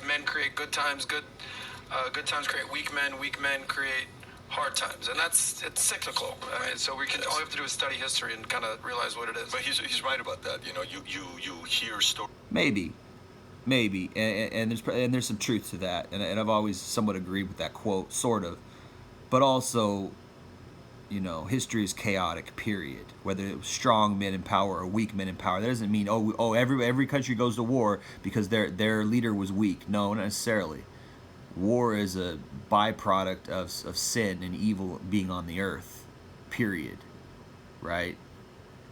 men create good times. Good times create weak men create hard times, and it's cyclical. I mean, so all we have to do is study history and kind of realize what it is. But he's right about that. You know, you hear stories. Maybe, and there's some truth to that, and I've always somewhat agreed with that quote, sort of, but also, you know, history is chaotic. Period. Whether it was strong men in power or weak men in power, that doesn't mean every country goes to war because their leader was weak. No, not necessarily. War is a byproduct of sin and evil being on the earth, period, right?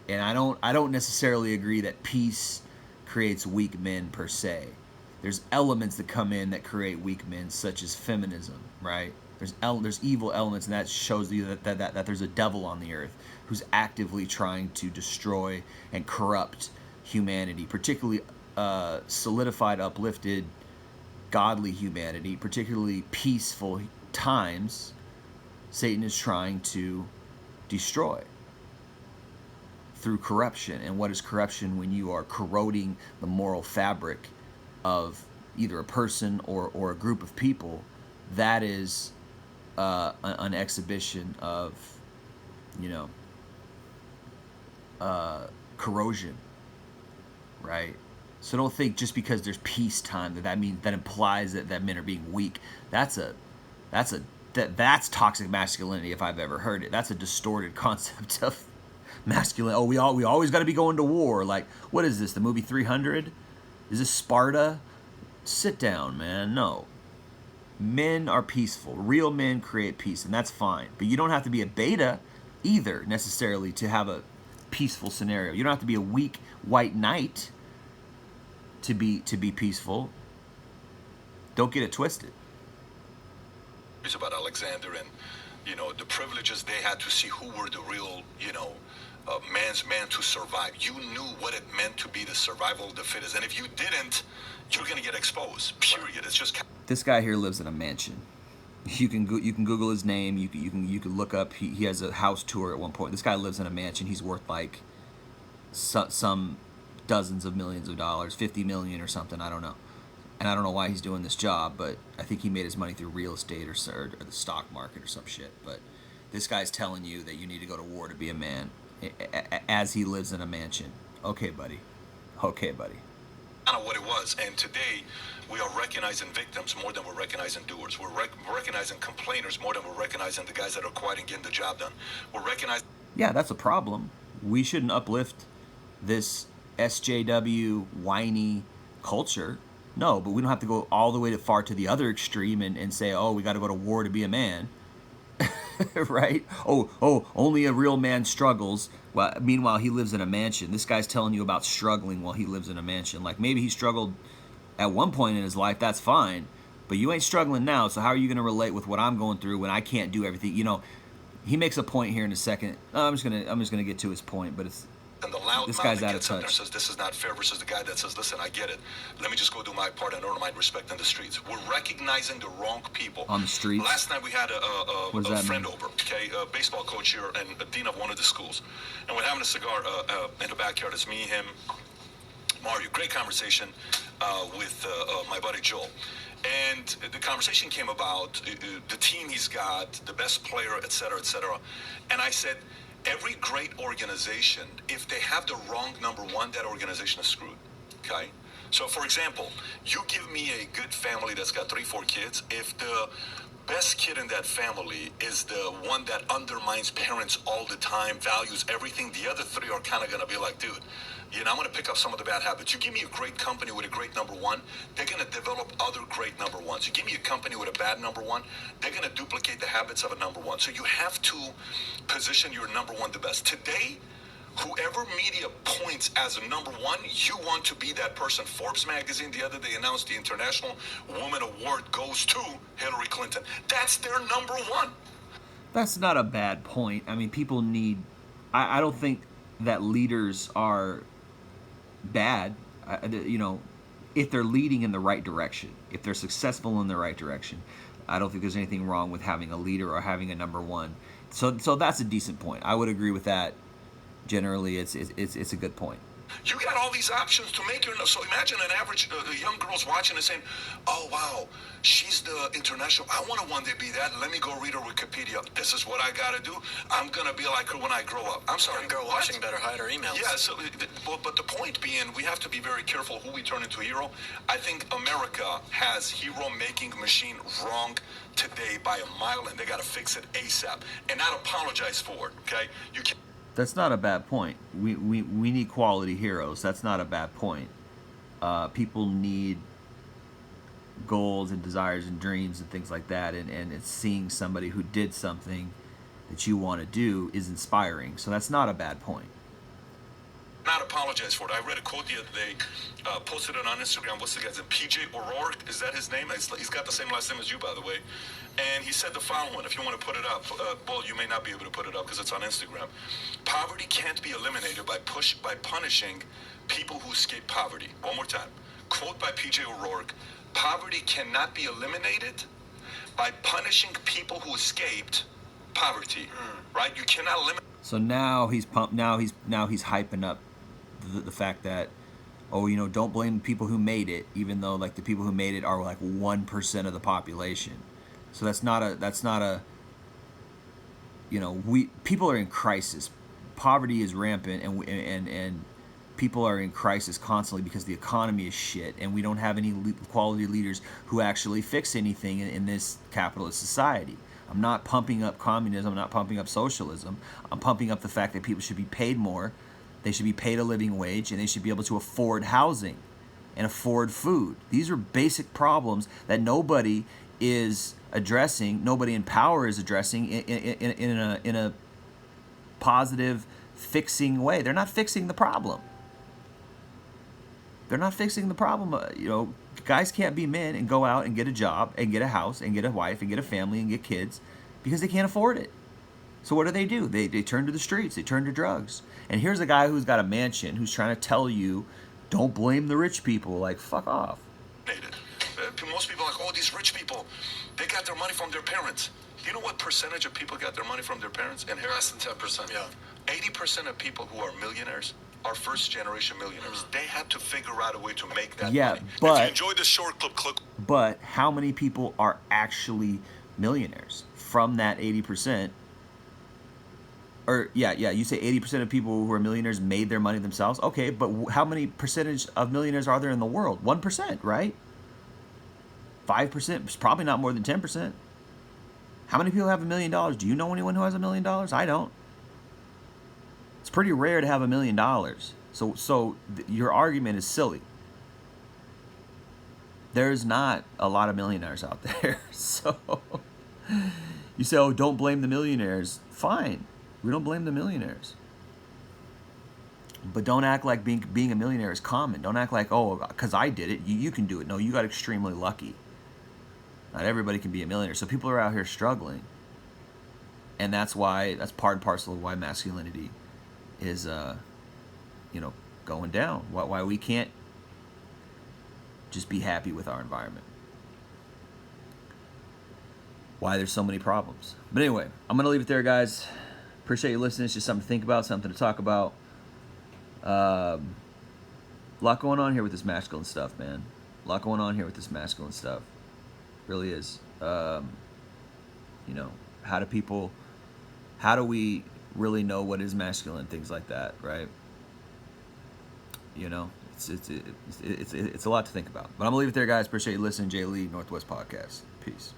And I don't necessarily agree that peace creates weak men per se. There's elements that come in that create weak men, such as feminism, right? There's evil elements, and that shows you that there's a devil on the earth who's actively trying to destroy and corrupt humanity, particularly solidified, uplifted, godly humanity, particularly peaceful times. Satan is trying to destroy through corruption. And what is corruption? When you are corroding the moral fabric of either a person or a group of people, that is an exhibition of, you know, corrosion, right? So don't think just because there's peacetime that implies that men are being weak. That's toxic masculinity if I've ever heard it. That's a distorted concept of masculine. Oh, we always got to be going to war. Like, what is this? The movie 300? Is this Sparta? Sit down, man. No. Men are peaceful. Real men create peace, and that's fine. But you don't have to be a beta either necessarily to have a peaceful scenario. You don't have to be a weak white knight to be peaceful. Don't get it twisted. It's about Alexander and, the privileges they had to see who were the real, man's man to survive. You knew what it meant to be the survival of the fittest. And if you didn't, you're going to get exposed, period. It's just... This guy here lives in a mansion. You can Google his name. You can look up. He has a house tour at one point. This guy lives in a mansion. He's worth like some dozens of millions of dollars, 50 million or something. I don't know. And I don't know why he's doing this job, but I think he made his money through real estate or the stock market or some shit. But this guy's telling you that you need to go to war to be a man, as he lives in a mansion. Okay, buddy. Okay, buddy. I don't know what it was. And today, we are recognizing victims more than we're recognizing doers. We're recognizing complainers more than we're recognizing the guys that are quiet and getting the job done. We're recognizing... Yeah, that's a problem. We shouldn't uplift this SJW whiny culture. No, but we don't have to go all the way far to the other extreme and say, oh, we got to go to war to be a man. Right? Oh, only a real man struggles. Well, meanwhile, he lives in a mansion. This guy's telling you about struggling while he lives in a mansion. Like, maybe he struggled at one point in his life. That's fine. But you ain't struggling now, so how are you going to relate with what I'm going through when I can't do everything? He makes a point here in a second. I'm just gonna get to his point, but it's... And the loud this mouth guy's that out of gets up there and touch. says this is not fair versus the guy that says, listen, I get it. Let me just go do my part and earn my respect in the streets. We're recognizing the wrong people. On the streets? Last night we had a friend mean? over, okay, a baseball coach here and a dean of one of the schools. And we're having a cigar in the backyard. It's me, him, Maher. Great conversation with my buddy Joel. And the conversation came about the team he's got, the best player, et cetera, et cetera. And I said, every great organization, if they have the wrong number one, that organization is screwed, okay? So, for example, you give me a good family that's got 3-4 kids. If the best kid in that family is the one that undermines parents all the time, values everything, the other 3 are kind of going to be like, dude, I'm going to pick up some of the bad habits. You give me a great company with a great number one, they're going to develop other great number ones. You give me a company with a bad number one, they're going to duplicate the habits of a number one. So you have to position your number one the best. Today, whoever media points as a number one, you want to be that person. Forbes magazine the other day announced the International Woman Award goes to Hillary Clinton. That's their number one. That's not a bad point. I mean, people need... I don't think that leaders are bad, if they're leading in the right direction, if they're successful in the right direction. I don't think there's anything wrong with having a leader or having a number one. So that's a decent point. I would agree with that. Generally, it's a good point. You got all these options to make your... So imagine an average young girl's watching and saying, oh, wow, she's the international... I want to one day be that. Let me go read her Wikipedia. This is what I got to do. I'm going to be like her when I grow up. I'm sorry. Young girl watching better hide her emails. Yeah, so, but the point being, we have to be very careful who we turn into a hero. I think America has hero-making machine wrong today by a mile, and they got to fix it ASAP. And not apologize for it, okay? You can't... That's not a bad point. We need quality heroes. That's not a bad point. People need goals and desires and dreams and things like that, and it's seeing somebody who did something that you want to do is inspiring. So that's not a bad point. Not apologize for it. I read a quote the other day, posted it on Instagram. What's the guy's name? PJ O'Rourke, is that his name? He's got the same last name as you, by the way. And he said the following, if you want to put it up, well, you may not be able to put it up because it's on Instagram. Poverty can't be eliminated by punishing people who escape poverty. One more time. Quote by PJ O'Rourke, poverty cannot be eliminated by punishing people who escaped poverty. Right? You cannot eliminate... So now he's pumped. Now he's hyping up the fact that, don't blame the people who made it, even though like the people who made it are like 1% of the population. So that's not a people are in crisis. Poverty is rampant, and people are in crisis constantly because the economy is shit, and we don't have any quality leaders who actually fix anything in this capitalist society. I'm not pumping up communism. I'm not pumping up socialism. I'm pumping up the fact that people should be paid more. They should be paid a living wage, and they should be able to afford housing and afford food. These are basic problems that nobody is addressing, nobody in power is addressing in a positive, fixing way. They're not fixing the problem. They're not fixing the problem. You know, guys can't be men and go out and get a job and get a house and get a wife and get a family and get kids because they can't afford it. So what do? They turn to the streets. They turn to drugs. And here's a guy who's got a mansion who's trying to tell you, don't blame the rich people. Like, fuck off. Most people are like, oh, these rich people, they got their money from their parents. Do you know what percentage of people got their money from their parents? And Less than 10%. Yeah. 80% of people who are millionaires are first-generation millionaires. They had to figure out a way to make that money. But if you enjoyed the short clip, click. But how many people are actually millionaires from that 80%? Or you say 80% of people who are millionaires made their money themselves. Okay, but how many percentage of millionaires are there in the world? 1%, right? 5%, it's probably not more than 10%. How many people have $1 million? Do you know anyone who has $1 million? I don't. It's pretty rare to have $1 million. So your argument is silly. There's not a lot of millionaires out there. So you say, oh, don't blame the millionaires. Fine. We don't blame the millionaires. But don't act like being a millionaire is common. Don't act like, oh, because I did it, you can do it. No, you got extremely lucky. Not everybody can be a millionaire. So people are out here struggling. And that's part and parcel of why masculinity is, going down. Why we can't just be happy with our environment. Why there's so many problems. But anyway, I'm going to leave it there, guys. Appreciate you listening. It's just something to think about, something to talk about. A lot going on here with this masculine stuff, man. A lot going on here with this masculine stuff. Really is. How do we really know what is masculine? Things like that, right? It's a lot to think about. But I'm gonna leave it there, guys. Appreciate you listening. Jay Lee, Northwest Podcast. Peace.